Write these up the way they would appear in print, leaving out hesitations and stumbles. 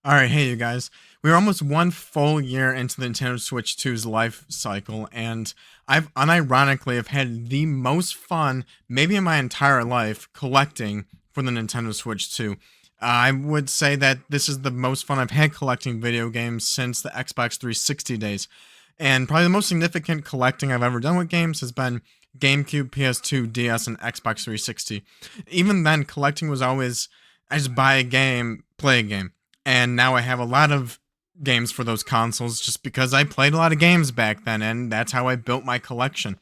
All right, hey you guys. We're almost one full year into the Nintendo Switch 2's life cycle, and I've unironically have had the most fun, maybe in my entire life, collecting for the Nintendo Switch 2. I would say that this is the most fun I've had collecting video games since the Xbox 360 days. And probably the most significant collecting I've ever done with games has been GameCube, PS2, DS, and Xbox 360. Even then, collecting was always I just buy a game, play a game, and now I have a lot of games for those consoles just because I played a lot of games back then, and that's how I built my collection.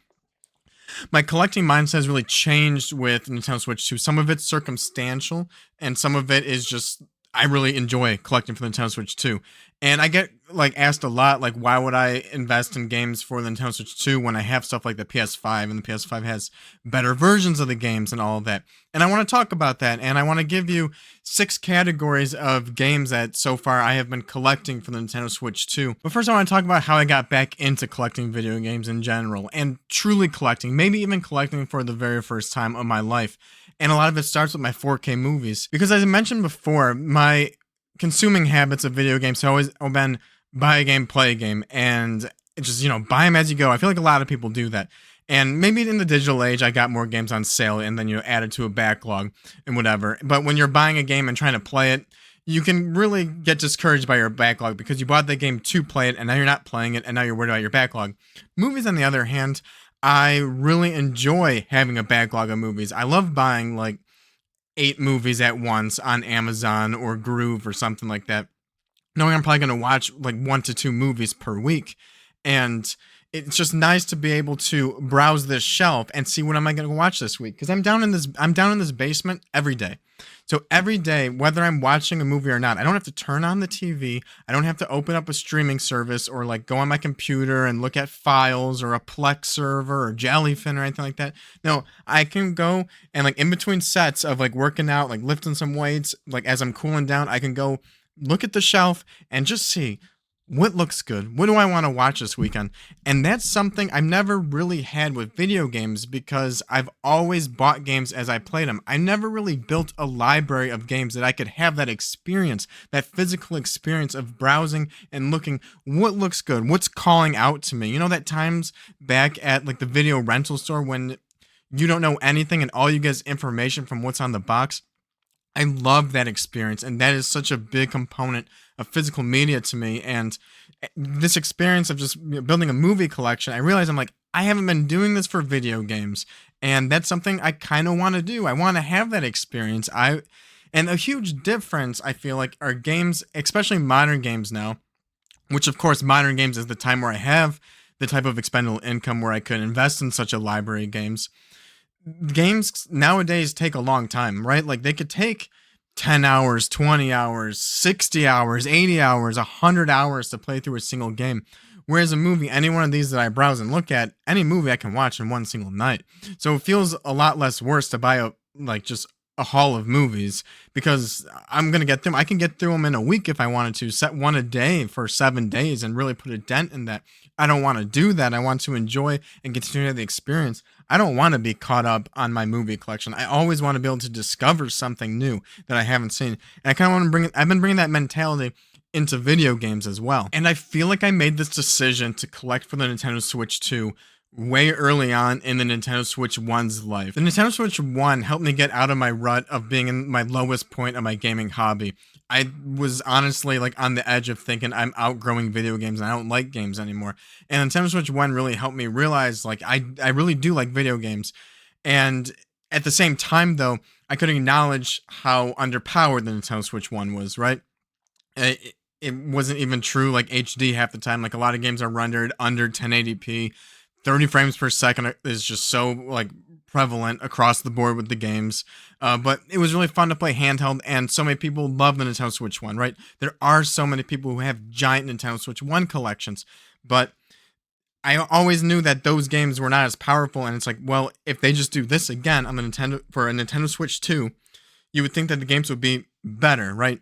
My collecting mindset has really changed with Nintendo Switch 2. Some of it's circumstantial, and some of it is just I really enjoy collecting for the Nintendo Switch 2. And I get like asked a lot, like, why would I invest in games for the Nintendo Switch 2 when I have stuff like the PS5 and the PS5 has better versions of the games and all of that? And I want to talk about that, and I want to give you 6 categories of games that so far I have been collecting for the Nintendo Switch 2. But first, I want to talk about how I got back into collecting video games in general and truly collecting, maybe even collecting for the very first time of my life. And a lot of it starts with my 4K movies. Because as I mentioned before, my consuming habits of video games have always been buy a game, play a game, and just, buy them as you go. I feel like a lot of people do that. And maybe in the digital age, I got more games on sale and then add it to a backlog and whatever. But when you're buying a game and trying to play it, you can really get discouraged by your backlog because you bought the game to play it and now you're not playing it and now you're worried about your backlog. Movies, on the other hand, I really enjoy having a backlog of movies. I love buying like 8 movies at once on Amazon or Groove or something like that, knowing I'm probably going to watch like 1 to 2 movies per week. And it's just nice to be able to browse this shelf and see what am I going to watch this week, because I'm down in this basement every day. So every day, whether I'm watching a movie or not, I don't have to turn on the TV. I don't have to open up a streaming service or like go on my computer and look at files or a Plex server or Jellyfin or anything like that. No, I can go and like in between sets of like working out, like lifting some weights, like as I'm cooling down, I can go look at the shelf and just see what looks good. What do I want to watch this weekend? And that's something I've never really had with video games because I've always bought games as I played them. I never really built a library of games that I could have that experience, that physical experience of browsing and looking what looks good, what's calling out to me. You know, that times back at like the video rental store when you don't know anything and all you get is information from what's on the box. I love that experience, and that is such a big component of physical media to me. And this experience of just building a movie collection, I realize I'm like, I haven't been doing this for video games, and that's something I kind of want to do. I want to have that experience. And a huge difference I feel like are games, especially modern games now, which of course modern games is the time where I have the type of expendable income where I could invest in such a library of games. Games nowadays take a long time, right? Like they could take 10 hours, 20 hours, 60 hours, 80 hours, 100 hours to play through a single game. Whereas a movie, any one of these that I browse and look at, any movie I can watch in one single night. So it feels a lot less worse to buy just a haul of movies because I'm going to get them. I can get through them in a week if I wanted to, set one a day for 7 days and really put a dent in that. I don't want to do that. I want to enjoy and continue the experience. I don't want to be caught up on my movie collection. I always want to be able to discover something new that I haven't seen. And I kind of want to I've been bringing that mentality into video games as well. And I feel like I made this decision to collect for the Nintendo Switch 2 way early on in the Nintendo Switch 1's life. The Nintendo Switch 1 helped me get out of my rut of being in my lowest point of my gaming hobby. I was honestly like on the edge of thinking I'm outgrowing video games and I don't like games anymore. And Nintendo Switch 1 really helped me realize like I really do like video games. And at the same time though, I could acknowledge how underpowered the Nintendo Switch 1 was, right? It wasn't even true like HD half the time. Like a lot of games are rendered under 1080p. 30 frames per second is just so like prevalent across the board with the games. But it was really fun to play handheld, and so many people love the Nintendo Switch 1, right? There are so many people who have giant Nintendo Switch 1 collections, but I always knew that those games were not as powerful, and it's like, well, if they just do this again on the Nintendo for a Nintendo Switch 2, you would think that the games would be better, right?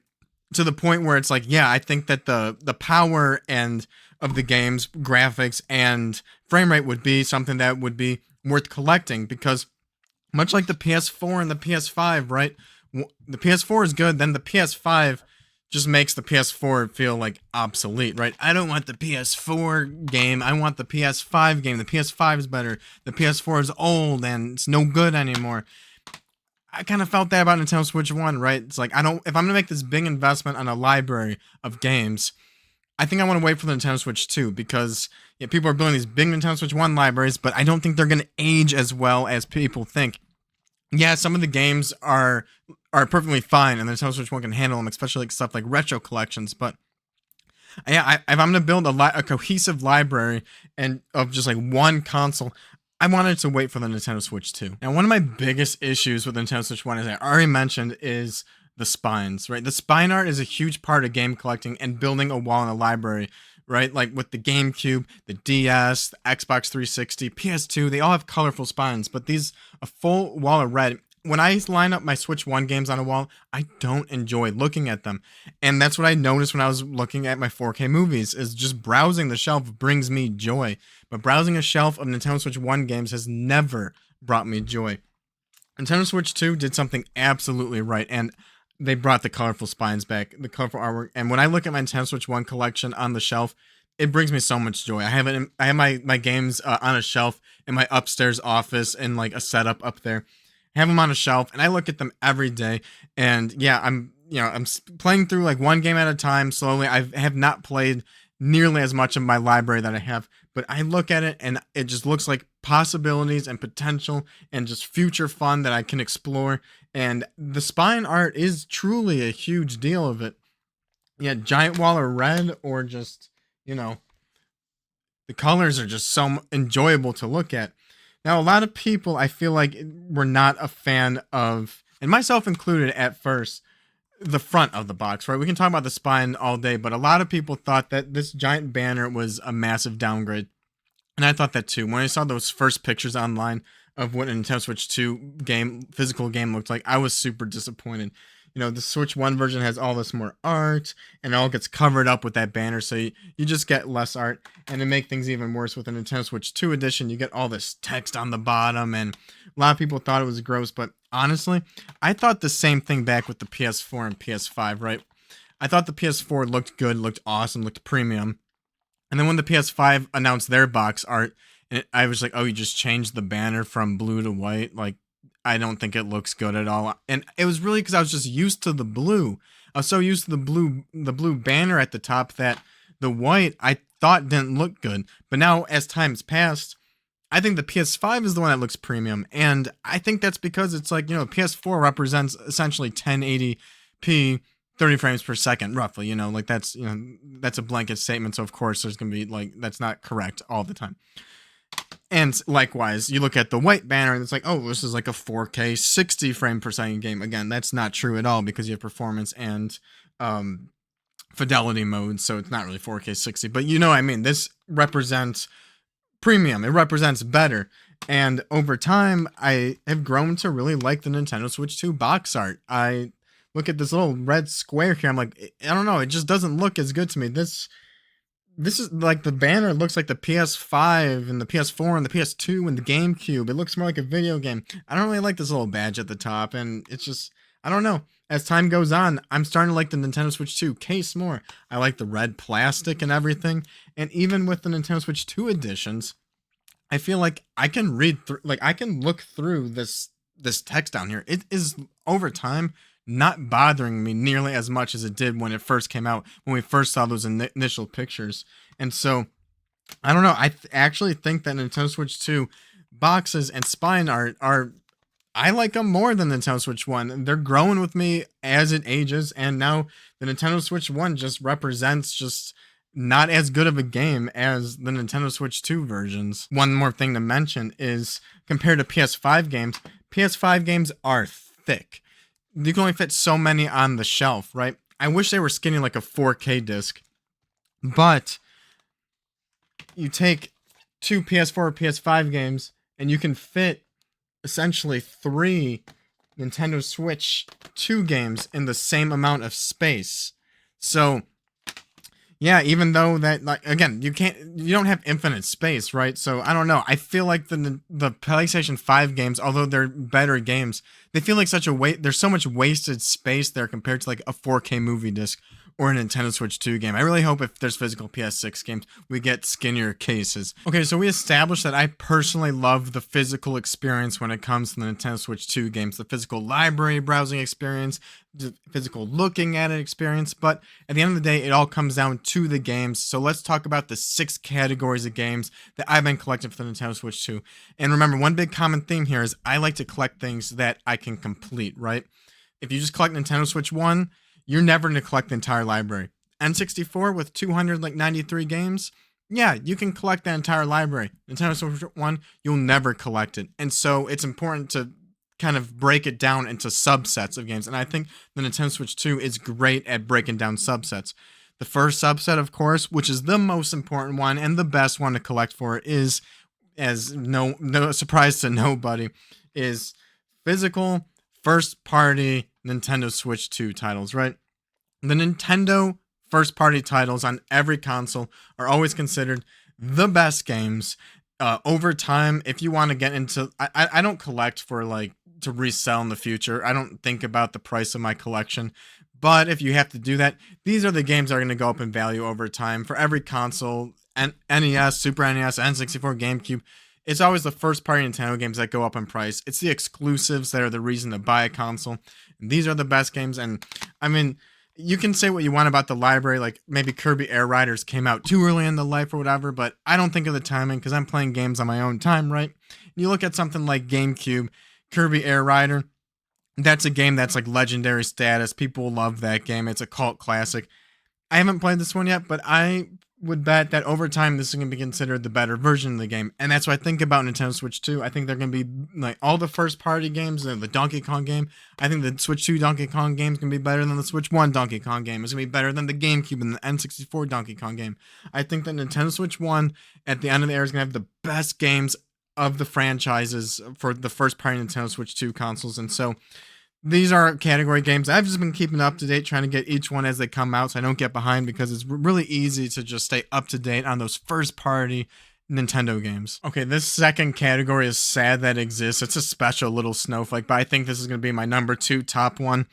To the point where it's like, yeah, I think that the power and of the game's graphics and frame rate would be something that would be worth collecting because much like the PS4 and the PS5, right? The PS4 is good, then the PS5 just makes the PS4 feel like obsolete, right? I don't want the PS4 game. I want the PS5 game. The PS5 is better. The PS4 is old and it's no good anymore. I kind of felt that about Nintendo Switch 1, right? It's like, if I'm going to make this big investment on a library of games, I think I want to wait for the Nintendo Switch 2 because people are building these big Nintendo Switch 1 libraries, but I don't think they're going to age as well as people think. Yeah, some of the games are perfectly fine, and the Nintendo Switch 1 can handle them, especially like stuff like retro collections. But yeah, if I'm gonna build a cohesive library and of just like one console, I wanted to wait for the Nintendo Switch 2. Now, one of my biggest issues with the Nintendo Switch 1, as I already mentioned, is the spines. Right, the spine art is a huge part of game collecting and building a wall in a library. Right, like with the GameCube, the DS, the Xbox 360, PS2, they all have colorful spines, but a full wall of red. When I line up my Switch 1 games on a wall, I don't enjoy looking at them. And that's what I noticed when I was looking at my 4K movies, is just browsing the shelf brings me joy. But browsing a shelf of Nintendo Switch 1 games has never brought me joy. Nintendo Switch 2 did something absolutely right, and they brought the colorful spines back, the colorful artwork. And when I look at my Nintendo Switch 1 collection on the shelf, it brings me so much joy. I have my games on a shelf in my upstairs office and like a setup up there. I have them on a shelf and I look at them every day. And yeah, I'm playing through like one game at a time slowly. I have not played nearly as much of my library that I have, but I look at it and it just looks like possibilities and potential and just future fun that I can explore. And the spine art is truly a huge deal of it. Yeah, giant wall of red, or just, the colors are just so enjoyable to look at. Now, a lot of people, I feel like, were not a fan of, and myself included at first, the front of the box, right? We can talk about the spine all day, but a lot of people thought that this giant banner was a massive downgrade. And I thought that too. When I saw those first pictures online of what a Nintendo Switch 2 physical game looked like, I was super disappointed. The Switch 1 version has all this more art, and it all gets covered up with that banner, so you just get less art. And to make things even worse, with the Nintendo Switch 2 edition, you get all this text on the bottom, and a lot of people thought it was gross, but honestly, I thought the same thing back with the PS4 and PS5, right? I thought the PS4 looked good, looked awesome, looked premium. And then when the PS5 announced their box art, I was like, oh, you just changed the banner from blue to white? Like, I don't think it looks good at all. And it was really because I was just used to the blue. I was so used to the blue banner at the top that the white I thought didn't look good. But now, as time's passed, I think the PS5 is the one that looks premium. And I think that's because it's like, PS4 represents essentially 1080p, 30 frames per second, roughly. Like that's a blanket statement. So of course there's going to be like, that's not correct all the time. And likewise, you look at the white banner and it's like, oh, this is like a 4K 60 frame per second game. Again, that's not true at all because you have performance and fidelity mode, so it's not really 4K 60. But what I mean, this represents premium. It represents better. And over time, I have grown to really like the Nintendo Switch 2 box art. I look at this little red square here. I'm like, I don't know, it just doesn't look as good to me. This is like the banner looks like the PS5 and the PS4 and the PS2 and the GameCube. It looks more like a video game. I don't really like this little badge at the top, and it's just, I don't know. As time goes on, I'm starting to like the Nintendo Switch 2 case more. I like the red plastic and everything. And even with the Nintendo Switch 2 editions, I feel like I can read through, like I can look through this text down here. It is over time not bothering me nearly as much as it did when it first came out, when we first saw those initial pictures. And so, I don't know, I actually think that Nintendo Switch 2 boxes and spine art I like them more than the Nintendo Switch 1. They're growing with me as it ages, and now the Nintendo Switch 1 just represents just not as good of a game as the Nintendo Switch 2 versions. One more thing to mention is, compared to PS5 games are thick. You can only fit so many on the shelf, right? I wish they were skinny like a 4K disc, but you take two PS4 or PS5 games and you can fit essentially 3 Nintendo Switch 2 games in the same amount of space. So yeah, even though that, like, again, you don't have infinite space, right? So I don't know. I feel like the PlayStation 5 games, although they're better games, they feel like such a there's so much wasted space there compared to like a 4K movie disc. or a Nintendo Switch 2 game. I really hope if there's physical PS6 games, we get skinnier cases. Okay, so we established that I personally love the physical experience when it comes to the Nintendo Switch 2 games, the physical library browsing experience, the physical looking at it experience, but at the end of the day, it all comes down to the games. So let's talk about the 6 categories of games that I've been collecting for the Nintendo Switch 2. And remember, one big common theme here is I like to collect things that I can complete, right? If you just collect Nintendo Switch 1, you're never going to collect the entire library. N64 with 293 games, yeah, you can collect that entire library. Nintendo Switch 1, you'll never collect it. And so it's important to kind of break it down into subsets of games. And I think the Nintendo Switch 2 is great at breaking down subsets. The first subset, of course, which is the most important one and the best one to collect for, is, as no surprise to nobody, is physical first-party Nintendo Switch 2 titles, right? The Nintendo first-party titles on every console are always considered the best games. Over time, if you want to get into, I don't collect for like to resell in the future. I don't think about the price of my collection. But if you have to do that, these are the games that are going to go up in value over time for every console. NES, Super NES, N64, GameCube. It's always the first party Nintendo games that go up in price. It's the exclusives that are the reason to buy a console. And these are the best games. And I mean, you can say what you want about the library, like maybe Kirby Air Riders came out too early in the life or whatever, but I don't think of the timing because I'm playing games on my own time, right? You look at something like GameCube, Kirby Air Rider, that's a game that's like legendary status. People love that game. It's a cult classic. I haven't played this one yet, but I would bet that over time this is going to be considered the better version of the game. And that's what I think about Nintendo Switch 2. I think they're going to be like all the first party games, the Donkey Kong game. I think the Switch 2 Donkey Kong game is going to be better than the Switch 1 Donkey Kong game. It's going to be better than the GameCube and the N64 Donkey Kong game. I think that Nintendo Switch 1 at the end of the era is going to have the best games of the franchises for the first party Nintendo Switch 2 consoles. And so these are category games. I've just been keeping up to date, trying to get each one as they come out so I don't get behind, because it's really easy to just stay up to date on those first party Nintendo games. Okay, this second category is sad that it exists. It's a special little snowflake, but I think this is going to be my number 2 top one,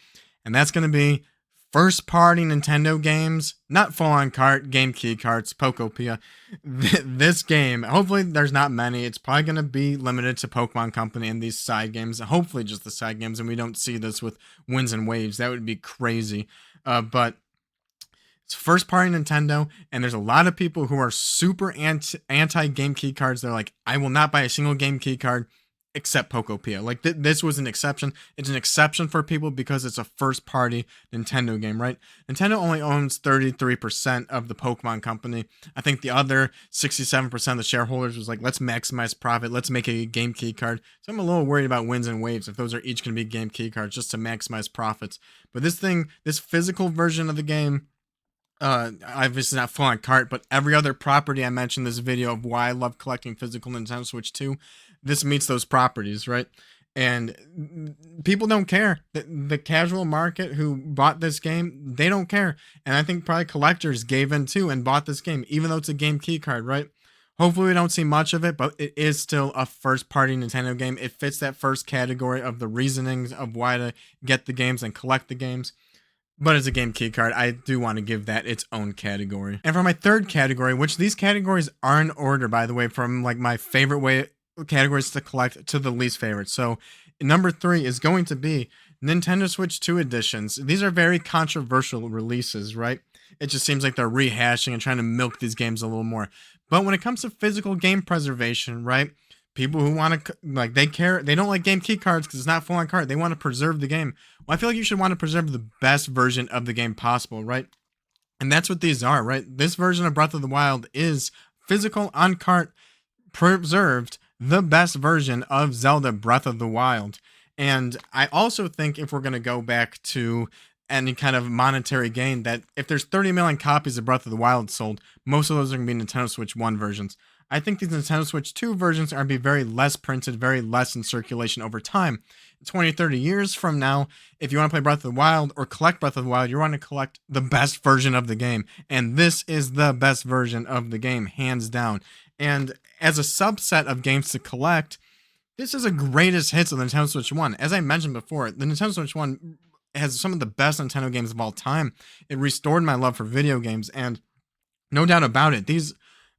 and that's going to be first party Nintendo games, not full on cart, game key carts, Pokopia. This game, hopefully there's not many. It's probably going to be limited to Pokemon Company and these side games, hopefully just the side games, and we don't see this with Winds and Waves. That would be crazy. But it's first party Nintendo, and there's a lot of people who are super anti game key cards. They're like, I will not buy a single game key card except Pokopia. Like this was an exception. It's an exception for people because it's a first party Nintendo game, right? Nintendo only owns 33% of the Pokemon Company. I think the other 67% of the shareholders was like, let's maximize profit. Let's make a game key card. So I'm a little worried about Winds and Waves if those are each going to be game key cards just to maximize profits. But this physical version of the game, obviously not full on cart, but every other property I mentioned in this video of why I love collecting physical Nintendo Switch 2, this meets those properties, right? And people don't care. The casual market who bought this game, they don't care. And I think probably collectors gave in too and bought this game, even though it's a game key card, right? Hopefully we don't see much of it, but it is still a first party Nintendo game. It fits that first category of the reasonings of why to get the games and collect the games. But as a game key card, I do want to give that its own category. And for my third category, which these categories are in order, by the way, from like my favorite categories to collect to the least favorite. So number 3 is going to be Nintendo Switch 2 editions. These are very controversial releases, right? It just seems like they're rehashing and trying to milk these games a little more. But when it comes to physical game preservation, right? People who want to, like, they don't like game key cards because it's not full on card. They want to preserve the game. Well, I feel like you should want to preserve the best version of the game possible, right? And that's what these are, right? This version of Breath of the Wild is physical on cart preserved, the best version of Zelda Breath of the Wild. And I also think if we're going to go back to any kind of monetary gain, that if there's 30 million copies of Breath of the Wild sold, most of those are going to be Nintendo Switch 1 versions. I think these Nintendo Switch 2 versions are going to be very less printed, very less in circulation over time. 20, 30 years from now, if you want to play Breath of the Wild or collect Breath of the Wild, you want to collect the best version of the game. And this is the best version of the game, hands down. And as a subset of games to collect, this is a greatest hits of the Nintendo Switch 1. As I mentioned before, the Nintendo Switch 1 has some of the best Nintendo games of all time. It restored my love for video games, and no doubt about it, these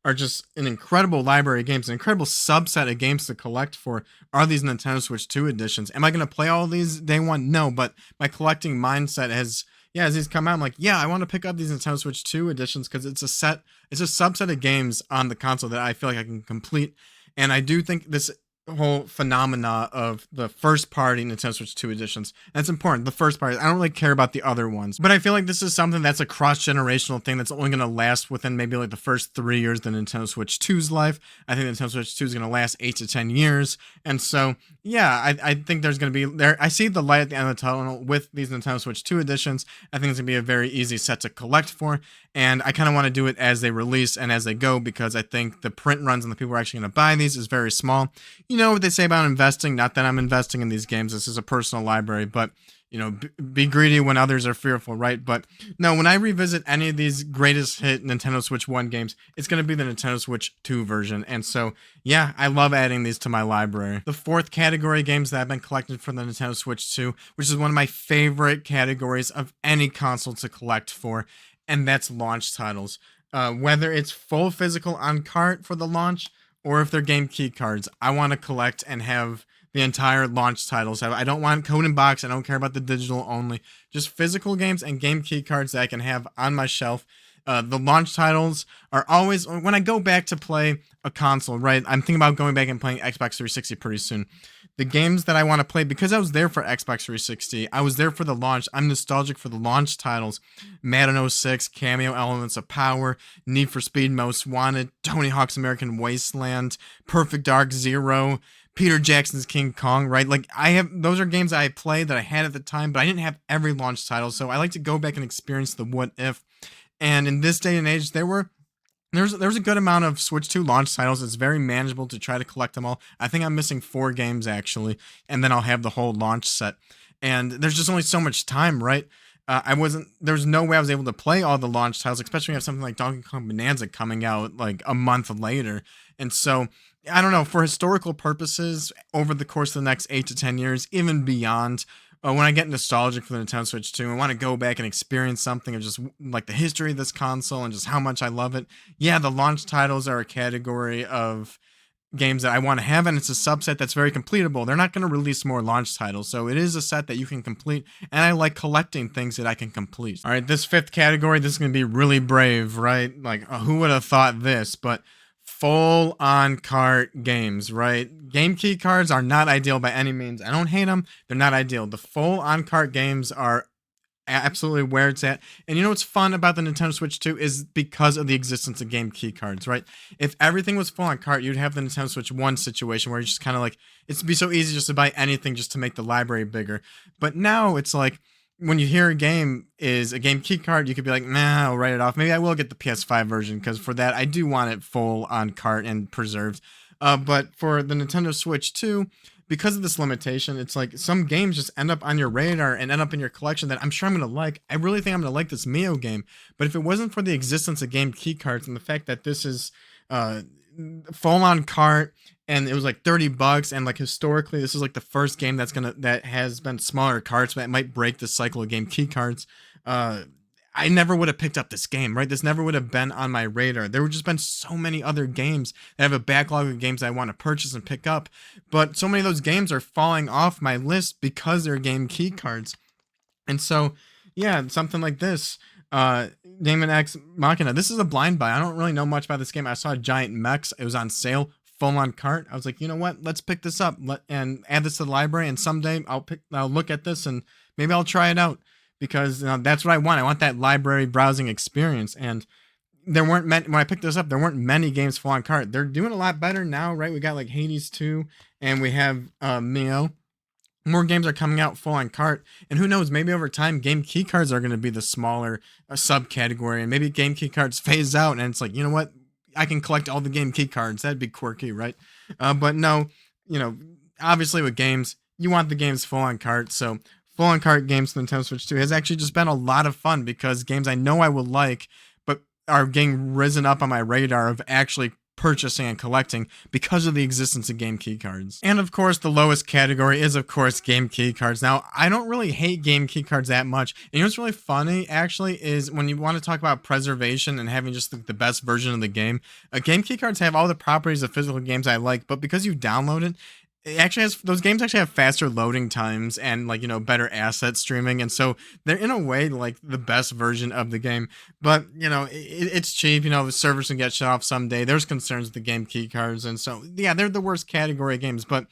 are just an incredible library of games, an incredible subset of games to collect for are these Nintendo Switch 2 editions. Am I going to play all of these day one? No, but my collecting mindset has, yeah, as these come out, I'm like, yeah, I want to pick up these Nintendo Switch 2 editions because it's a subset of games on the console that I feel like I can complete. And I do think this whole phenomena of the first party Nintendo Switch 2 editions. That's important. The first party. I don't really care about the other ones. But I feel like this is something that's a cross-generational thing that's only going to last within maybe like the first 3 years of the Nintendo Switch 2's life. I think Nintendo Switch 2 is going to last 8 to 10 years. And so, yeah, I think there's going to be there. I see the light at the end of the tunnel with these Nintendo Switch 2 editions. I think it's going to be a very easy set to collect for. And I kind of want to do it as they release and as they go because I think the print runs and the people who are actually going to buy these is very small. You know what they say about investing? Not that I'm investing in these games. This is a personal library, but you know, be greedy when others are fearful, right? But no, when I revisit any of these greatest hit Nintendo Switch 1 games, it's going to be the Nintendo Switch 2 version. And so, yeah, I love adding these to my library. The fourth category of games that I've been collecting for the Nintendo Switch 2, which is one of my favorite categories of any console to collect for, and that's launch titles. Whether it's full physical on cart for the launch or if they're game key cards, I want to collect and have the entire launch titles. I don't want code and box. I don't care about the digital only. Just physical games and game key cards that I can have on my shelf. The launch titles are always, when I go back to play a console, right? I'm thinking about going back and playing Xbox 360 pretty soon. The games that I want to play, because I was there for Xbox 360, I was there for the launch. I'm nostalgic for the launch titles. Madden 06, Cameo Elements of Power, Need for Speed Most Wanted, Tony Hawk's American Wasteland, Perfect Dark Zero, Peter Jackson's King Kong, right? Like those are games I played that I had at the time, but I didn't have every launch title. So I like to go back and experience the what if. And in this day and age, there's a good amount of Switch 2 launch titles. It's very manageable to try to collect them all. I think I'm missing 4 games actually, and then I'll have the whole launch set. And there's just only so much time, right? There was no way I was able to play all the launch titles, especially when you have something like Donkey Kong Bonanza coming out like a month later. And so, I don't know, for historical purposes, over the course of the next 8 to 10 years, even beyond, when I get nostalgic for the Nintendo Switch 2 and want to go back and experience something of just like the history of this console and just how much I love it, yeah, the launch titles are a category of games that I want to have, and it's a subset that's very completable. They're not going to release more launch titles, so it is a set that you can complete, and I like collecting things that I can complete. All right, this fifth category, this is going to be really brave, right? Like, who would have thought this? But full on cart games, right? Game key cards are not ideal by any means. I don't hate them. They're not ideal. The full on cart games are absolutely where it's at. And you know what's fun about the Nintendo Switch 2 is because of the existence of game key cards, right? If everything was full on cart, you'd have the Nintendo Switch 1 situation where you just kind of like, it'd be so easy just to buy anything just to make the library bigger. But now it's like, when you hear a game is a game key card, you could be like, nah, I'll write it off. Maybe I will get the PS5 version because for that, I do want it full on cart and preserved. But for the Nintendo Switch 2, because of this limitation, it's like some games just end up on your radar and end up in your collection that I'm sure I'm going to like. I really think I'm going to like this Mio game. But if it wasn't for the existence of game key cards and the fact that this is full on cart, and it was like $30, and like historically, this is like the first game that has been smaller cards, but it might break the cycle of game key cards. I never would have picked up this game, right? This never would have been on my radar. There would just been so many other games that have a backlog of games I want to purchase and pick up, but so many of those games are falling off my list because they're game key cards. And so, yeah, something like this. Daemon X Machina. This is a blind buy. I don't really know much about this game. I saw Giant Mechs. It was on sale, full on cart. I was like, you know what? Let's pick this up and add this to the library. And someday I'll look at this and maybe I'll try it out because that's what I want. I want that library browsing experience. And there weren't many, when I picked this up, there weren't many games full on cart. They're doing a lot better now, right? We got like Hades 2 and we have Mio. More games are coming out full on cart, and who knows, maybe over time game key cards are going to be the smaller subcategory, and maybe game key cards phase out and it's like, you know what, I can collect all the game key cards. That'd be quirky, right? But no, obviously with games, you want the games full on cart. So full on cart games for Nintendo Switch 2 has actually just been a lot of fun because games I know I will like, but are getting risen up on my radar of actually purchasing and collecting because of the existence of game key cards. And of course, the lowest category is of course game key cards. Now, I don't really hate game key cards that much. And you know what's really funny actually is when you want to talk about preservation and having just the best version of the game, game key cards have all the properties of physical games I like, but because you download it, it actually has those games actually have faster loading times and like better asset streaming, and so they're in a way like the best version of the game. But it's cheap. The servers can get shut off someday. There's concerns with the game key cards, and so yeah, they're the worst category of games. But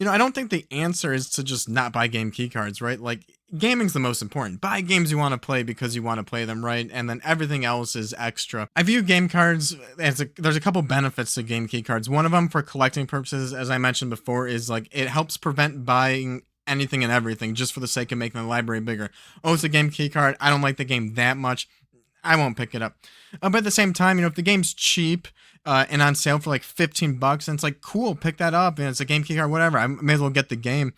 I don't think the answer is to just not buy game key cards, right? Like gaming's the most important. Buy games you want to play because you want to play them, right? And then everything else is extra. I view game cards as there's a couple benefits to game key cards. One of them for collecting purposes, as I mentioned before, is like it helps prevent buying anything and everything just for the sake of making the library bigger. Oh, it's a game key card. I don't like the game that much. I won't pick it up. But at the same time, if the game's cheap and on sale for like $15, and it's like, cool, pick that up. And it's a game key card, whatever. I may as well get the game.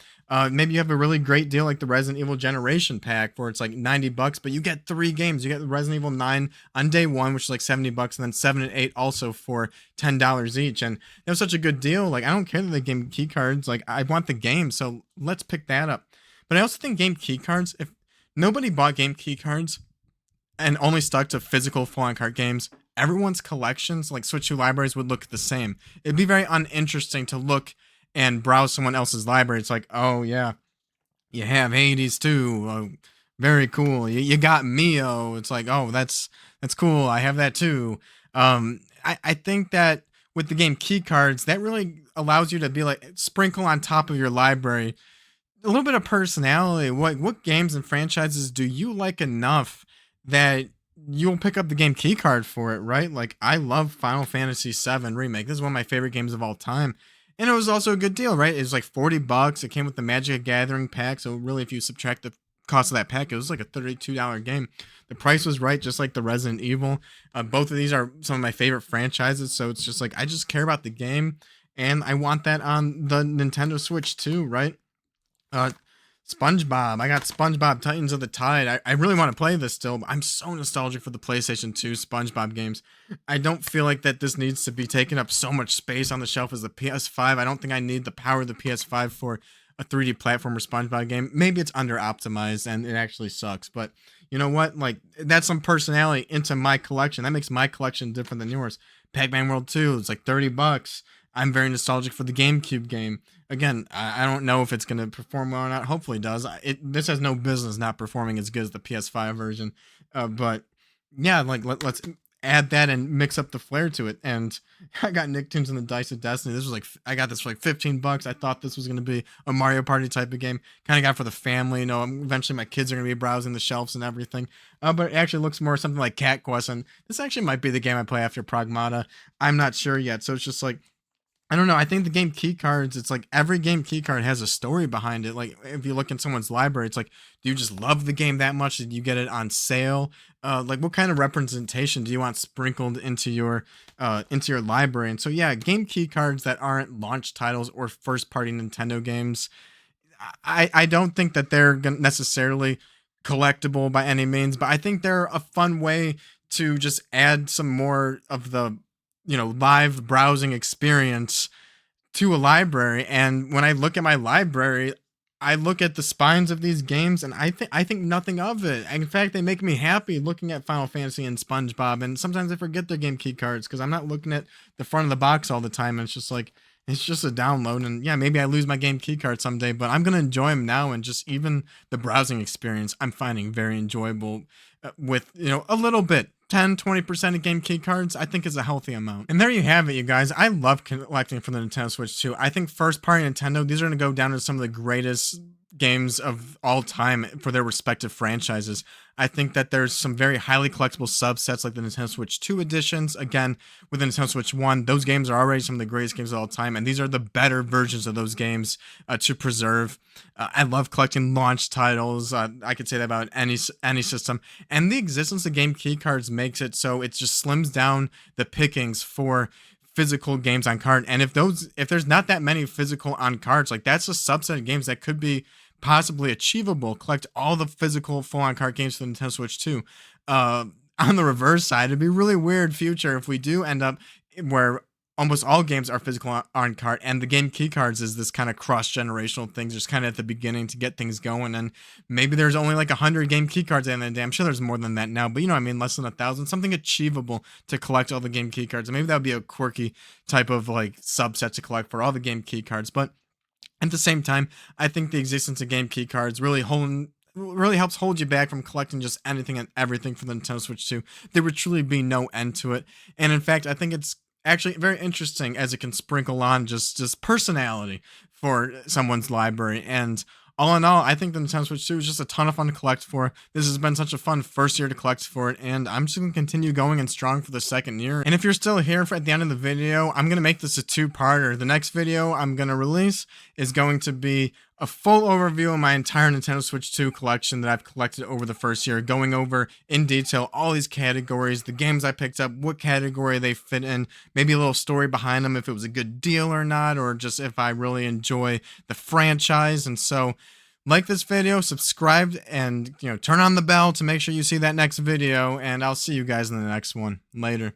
Maybe you have a really great deal like the Resident Evil Generation Pack where it's like $90, but you get 3 games. You get Resident Evil 9 on day 1, which is like $70, and then 7 and 8 also for $10 each. And it was such a good deal. Like, I don't care that they game key cards. Like, I want the game, so let's pick that up. But I also think game key cards, if nobody bought game key cards and only stuck to physical full-on card games, everyone's collections, like Switch 2 libraries, would look the same. It'd be very uninteresting to look and browse someone else's library. It's like, oh yeah, you have Hades too. Oh, very cool. You got Mio. It's like, oh, that's cool. I have that too. I think that with the game key cards, that really allows you to be like sprinkle on top of your library a little bit of personality. What games and franchises do you like enough that you'll pick up the game key card for it, right? Like, I love Final Fantasy VII Remake. This is one of my favorite games of all time. And it was also a good deal, right? It was like $40. It came with the Magic the Gathering pack. So really, if you subtract the cost of that pack, it was like a $32 game. The price was right, just like the Resident Evil. Both of these are some of my favorite franchises. So it's just like, I just care about the game. And I want that on the Nintendo Switch too, right? SpongeBob. I got SpongeBob Titans of the Tide. I really want to play this still, but I'm so nostalgic for the PlayStation 2 SpongeBob games. I don't feel like that this needs to be taking up so much space on the shelf as the PS5. I don't think I need the power of the PS5 for a 3D platformer SpongeBob game. Maybe it's under optimized and it actually sucks, but you know what? Like, that's some personality into my collection. That makes my collection different than yours. Pac-Man World 2, it's like $30. I'm very nostalgic for the GameCube game. Again, I don't know if it's going to perform well or not. Hopefully it does. This has no business not performing as good as the PS5 version. But yeah, like let's add that and mix up the flair to it. And I got Nicktoons and the Dice of Destiny. This was like, I got this for like $15. I thought this was going to be a Mario Party type of game. Kind of got it for the family. Eventually my kids are going to be browsing the shelves and everything. But it actually looks more something like Cat Quest. And this actually might be the game I play after Pragmata. I'm not sure yet. So it's just like, I don't know. I think the game key cards, it's like every game key card has a story behind it. Like, if you look in someone's library, it's like, do you just love the game that much? Did you get it on sale? Like, what kind of representation do you want sprinkled into your library? And so, yeah, game key cards that aren't launch titles or first party Nintendo games, I don't think that they're necessarily collectible by any means, but I think they're a fun way to just add some more of the live browsing experience to a library. And when I look at my library, I look at the spines of these games and I think nothing of it. In fact, they make me happy looking at Final Fantasy and SpongeBob. And sometimes I forget their game key cards because I'm not looking at the front of the box all the time. And it's just like, it's just a download. And yeah, maybe I lose my game key card someday, but I'm going to enjoy them now. And just even the browsing experience, I'm finding very enjoyable with, a little bit. 10-20% of game key cards, I think, is a healthy amount. And there you have it, you guys. I love collecting for the Nintendo Switch too. I think first party Nintendo, these are going to go down to some of the greatest games of all time for their respective franchises. I think that there's some very highly collectible subsets like the Nintendo Switch 2 editions. Again, with the Nintendo Switch 1, those games are already some of the greatest games of all time, and these are the better versions of those games to preserve. I love collecting launch titles. I could say that about any system. And the existence of game key cards makes it so it just slims down the pickings for physical games on card. And if there's not that many physical on cards, like that's a subset of games that could be possibly achievable. Collect all the physical full on card games for the Nintendo Switch 2. On the reverse side, it'd be really weird future if we do end up where almost all games are physical on cart, and the game key cards is this kind of cross generational thing, just kind of at the beginning to get things going. And maybe there's only like 100 game key cards at the end of the day. I'm sure there's more than that now, but you know what I mean, less than 1,000, something achievable to collect all the game key cards. And maybe that would be a quirky type of like subset to collect for all the game key cards. But at the same time, I think the existence of game key cards really helps hold you back from collecting just anything and everything for the Nintendo Switch 2. There would truly be no end to it. And in fact, I think it's actually very interesting as it can sprinkle on just personality for someone's library. And all in all, I think the Nintendo Switch 2 is just a ton of fun to collect for. This has been such a fun first year to collect for it, and I'm just going to continue going and strong for the second year. And if you're still here at the end of the video, I'm going to make this a two-parter. The next video I'm going to release is going to be a full overview of my entire Nintendo Switch 2 collection that I've collected over the first year, going over in detail all these categories, the games I picked up, what category they fit in, maybe a little story behind them, if it was a good deal or not, or just if I really enjoy the franchise. And so, like this video, subscribe, and turn on the bell to make sure you see that next video, and I'll see you guys in the next one. Later.